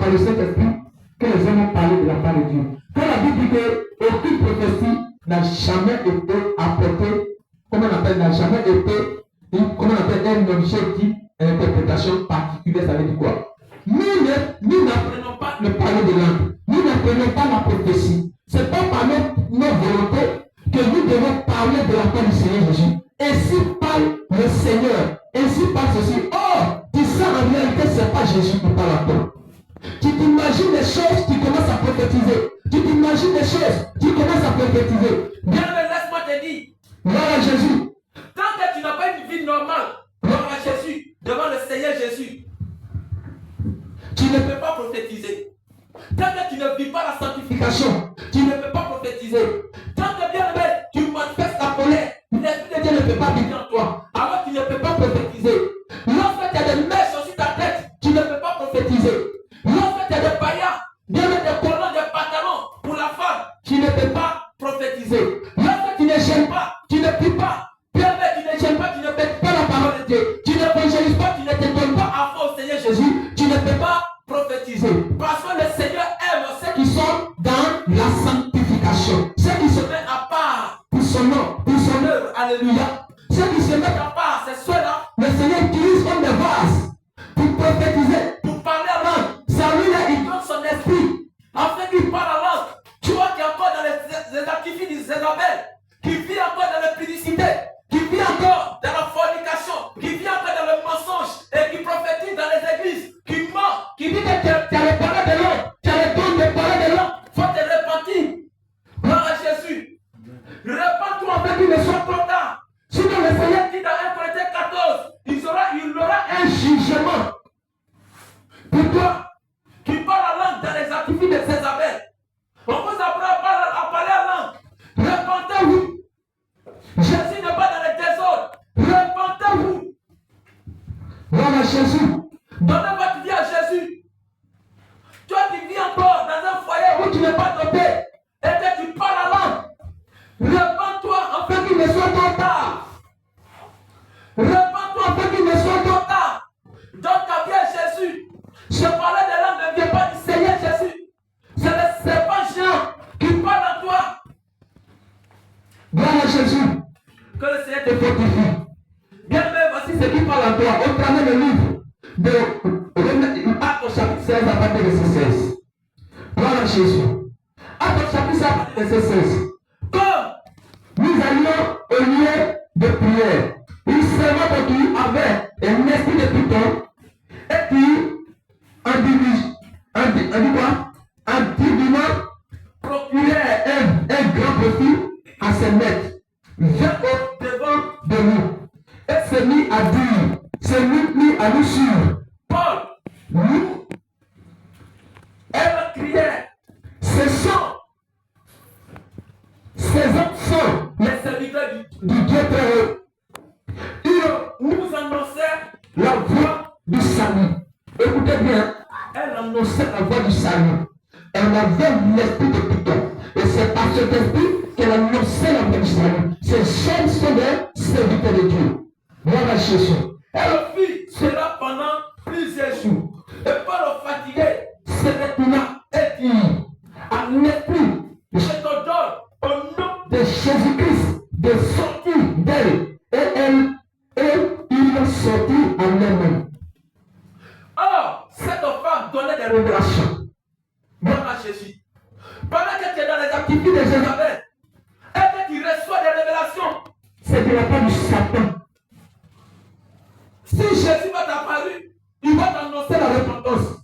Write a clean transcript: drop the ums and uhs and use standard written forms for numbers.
par le Saint-Esprit que les hommes ont parlé de la part de Dieu. Quand la Bible dit qu'aucune prophétie n'a jamais été apportée, comment on appelle, n'a jamais été, comment on appelle, un objectif, une interprétation particulière, ça veut dire quoi? Nous n'apprenons pas le parler de langue, nous n'apprenons pas la prophétie. Ce n'est pas par nos volontés que nous devons parler de la part du Seigneur Jésus. Ainsi parle le Seigneur, ainsi parle ceci. Oh, tu sais en réalité, ce n'est pas Jésus qui parle à toi. Tu t'imagines des choses, tu commences à prophétiser. Tu t'imagines des choses, tu commences à prophétiser. Bien, mais laisse-moi te dire. Gloire à Jésus. Tant que tu n'as pas une vie normale, gloire à Jésus, devant le Seigneur Jésus, tu ne peux pas prophétiser. Tant que tu ne vis pas la sanctification, tu ne peux pas prophétiser. Tant que bien aimé, tu manifestes ta colère, l'Esprit de Dieu ne peut pas vivre en toi. Alors tu ne peux pas prophétiser. Lorsque tu as des mèches sur ta tête, tu ne peux pas prophétiser. Lorsque tu as des paillas, bien aimé, des collants, des pantalons pour la femme, tu ne peux pas prophétiser. Lorsque tu ne gênes pas, tu ne pries pas. Bien aimé, tu ne gênes pas, tu ne fais pas la parole de Dieu. Tu n'évangélises pas, tu ne te donnes pas à fond au Seigneur Jésus. Tu ne peux pas prophétiser. Parce que le Seigneur aime ceux qui sont dans la sanctification. Ceux qui se mettent à part pour son nom, pour son œuvre. Alléluia. Ceux qui se mettent à part, c'est ceux-là. Le Seigneur utilise comme des vases pour prophétiser, pour parler en langue. Ça lui, là, il donne son esprit afin qu'il parle en langue. Tu vois qu'il est encore dans les activités d'Isabelle, qui vit encore dans l'impudicité, qui vit encore dans la fornication, qui vit encore dans le mensonge et qui prophétise dans les églises, qui ment, qui dit que tu as les paroles de l'homme, tu as les dons des paroles de l'homme, il faut te repentir. Gloire à Jésus. Repends-toi afin qu'il ne soit trop tard. Sinon le Seigneur dit dans 1 Corinthiens 14, il aura un jugement pour toi qui parle la langue dans les activités de Jézabel. On vous apprend à parler la langue. Repentez-vous. Jésus n'est pas dans le désordre. Repentez-vous. Gloire à Jésus. Donnez votre vie à Jésus. Toi qui vis encore dans un foyer où tu n'es pas doté et que tu parles la langue. Repends-toi afin qu'il ne soit trop tard. Repends-toi afin qu'il ne soit trop tard. Donne ta vie à Jésus. Je parlais de langue ne vient pas du Seigneur Jésus. C'est le serpent géant qui parle à toi. Gloire à Jésus. Que le Seigneur te Te fortifie. bien aimé, voici Ce qui parle à toi, au travers le livre de Actes au chapitre 16 à partir de verset 16. Gloire à Jésus. Actes au chapitre 16 à partir de verset 16. Comme nous allions au lieu de prière, une servante qui avait un esprit de Python et qui, en divinant, procurait un grand profit à ses maîtres, vint au devant de nous et se mit à dire, se mit à nous suivre. Paul, Nous, elle criait, ces hommes sont les serviteurs du Dieu très haut. Ils nous annonçaient, la voix du salut. Écoutez bien, elle annonçait la voix du salut. Elle avait l'esprit de Python. Et c'est par cet esprit qu'elle annonçait la voix du salut. Ces hommes sont des serviteurs de Dieu. Gloire à Jésus. elle fit cela pendant plusieurs jours. Et Paul fatigué, Se retourna et dit à l'esprit je te donne au nom de Jésus-Christ de sortir d'elle. Et il est sorti en elle-même. Or, cette femme donnait des révélations. Gloire à Jésus. Pendant que tu es dans les activités de Jézabel, et que tu reçois des révélations, C'est de la part du Satan. si Jésus va t'apparu, il va t'annoncer la repentance.